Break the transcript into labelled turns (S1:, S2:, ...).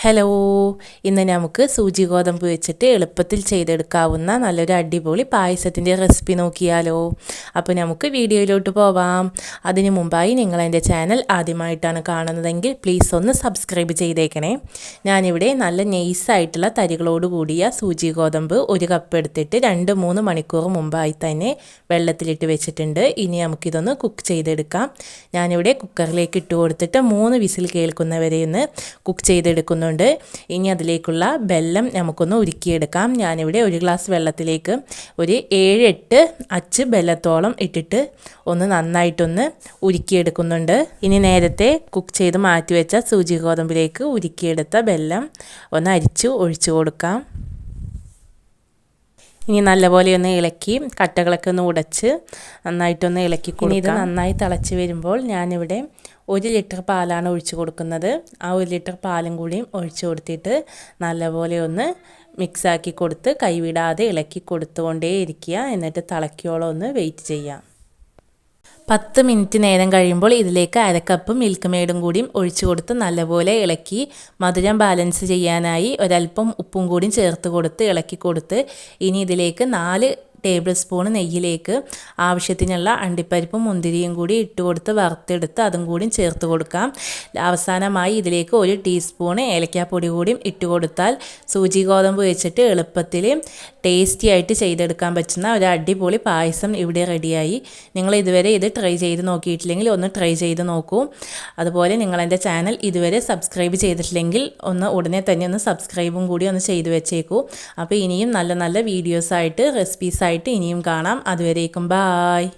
S1: Hello, ഇന്ന് നമുക്ക് സൂചി ഗോതമ്പ് വെച്ചിട്ട് എളുപ്പത്തിൽ ചെയ്തെടുക്കാവുന്ന നല്ലൊരു അടിപൊളി പായസത്തിൻ്റെ റെസിപ്പി നോക്കിയാലോ. അപ്പോൾ നമുക്ക് വീഡിയോയിലോട്ട് പോവാം. അതിനു മുമ്പായി നിങ്ങൾ എൻ്റെ ചാനൽ ആദ്യമായിട്ടാണ് കാണുന്നതെങ്കിൽ പ്ലീസ് ഒന്ന് സബ്സ്ക്രൈബ് ചെയ്തേക്കണേ. ഞാനിവിടെ നല്ല നെയ്സായിട്ടുള്ള തരികളോട് കൂടിയ സൂചി ഗോതമ്പ് 1 കപ്പ് എടുത്തിട്ട് 2-3 മണിക്കൂർ മുമ്പായി തന്നെ വെള്ളത്തിലിട്ട് വെച്ചിട്ടുണ്ട്. ഇനി നമുക്കിതൊന്ന് കുക്ക് ചെയ്തെടുക്കാം. ഞാനിവിടെ കുക്കറിലേക്ക് ഇട്ട് കൊടുത്തിട്ട് 3 വിസിൽ കേൾക്കുന്നവരെ ഒന്ന് കുക്ക് ചെയ്തെടുക്കുന്നു. ഇനി അതിലേക്കുള്ള വെള്ളം നമുക്കൊന്ന് ഉരുക്കിയെടുക്കാം. ഞാനിവിടെ 1 ഗ്ലാസ് വെള്ളത്തിലേക്ക് ഒരു 7-8 അച്ച് വെല്ലത്തോളം ഇട്ടിട്ട് ഒന്ന് നന്നായിട്ടൊന്ന് ഉരുക്കിയെടുക്കുന്നുണ്ട്. ഇനി നേരത്തെ കുക്ക് ചെയ്ത് മാറ്റിവെച്ച സൂചി ഗോതമ്പിലേക്ക് ഉരുക്കിയെടുത്ത വെള്ളം ഒന്ന് അരിച്ചു ഒഴിച്ചു കൊടുക്കാം. ഇനി നല്ലപോലെ ഒന്ന് ഇളക്കി കട്ടകളൊക്കെ ഒന്ന് ഉടച്ച് നന്നായിട്ടൊന്ന് ഇളക്കി കൊടുക്കാം. ഇത് നന്നായി തിളച്ച് വരുമ്പോൾ ഞാനിവിടെ 1 ലിറ്റർ പാലാണ് ഒഴിച്ചു കൊടുക്കുന്നത്. ആ 1 ലിറ്റർ പാലും കൂടിയും ഒഴിച്ചു കൊടുത്തിട്ട് നല്ലപോലെ ഒന്ന് മിക്സാക്കി കൊടുത്ത് കൈവിടാതെ ഇളക്കി കൊടുത്തുകൊണ്ടേ ഇരിക്കുക. എന്നിട്ട് തിളയ്ക്കോളം ഒന്ന് വെയിറ്റ് ചെയ്യാം. 10 മിനിറ്റ് നേരം കഴിയുമ്പോൾ ഇതിലേക്ക് 1/2 കപ്പ് മിൽക്ക് മെയ്ഡും കൂടിയും ഒഴിച്ചു കൊടുത്ത് നല്ലപോലെ ഇളക്കി മധുരം ബാലൻസ് ചെയ്യാനായി ഒരല്പം ഉപ്പും കൂടിയും ചേർത്ത് കൊടുത്ത് ഇളക്കി കൊടുത്ത് ഇനി ഇതിലേക്ക് 4 ടേബിൾ സ്പൂൺ നെയ്യിലേക്ക് ആവശ്യത്തിനുള്ള അണ്ടിപ്പരിപ്പും മുന്തിരിയും കൂടി ഇട്ട് കൊടുത്ത് വറുത്തെടുത്ത് അതും കൂടി ചേർത്ത് കൊടുക്കാം. അവസാനമായി ഇതിലേക്ക് 1 ടീസ്പൂൺ ഏലക്കാപ്പൊടി കൂടിയും ഇട്ട് കൊടുത്താൽ സൂചി ഗോതമ്പ് വെച്ചിട്ട് എളുപ്പത്തിൽ ടേസ്റ്റി ആയിട്ട് ചെയ്തെടുക്കാൻ പറ്റുന്ന ഒരു അടിപൊളി പായസം ഇവിടെ റെഡിയായി. നിങ്ങൾ ഇതുവരെ ഇത് ട്രൈ ചെയ്ത് നോക്കിയിട്ടില്ലെങ്കിൽ ഒന്ന് ട്രൈ ചെയ്ത് നോക്കൂ. അതുപോലെ നിങ്ങൾ എൻ്റെ ചാനൽ ഇതുവരെ സബ്സ്ക്രൈബ് ചെയ്തിട്ടില്ലെങ്കിൽ ഉടനെ തന്നെ ഒന്ന് സബ്സ്ക്രൈബും കൂടി ഒന്ന് ചെയ്ത് വെച്ചേക്കൂ. അപ്പോൾ ഇനിയും നല്ല നല്ല വീഡിയോസായിട്ട് റെസിപ്പീസായിട്ട് ഇനിയും കാണാം. അതുവരേക്കും ബായ്.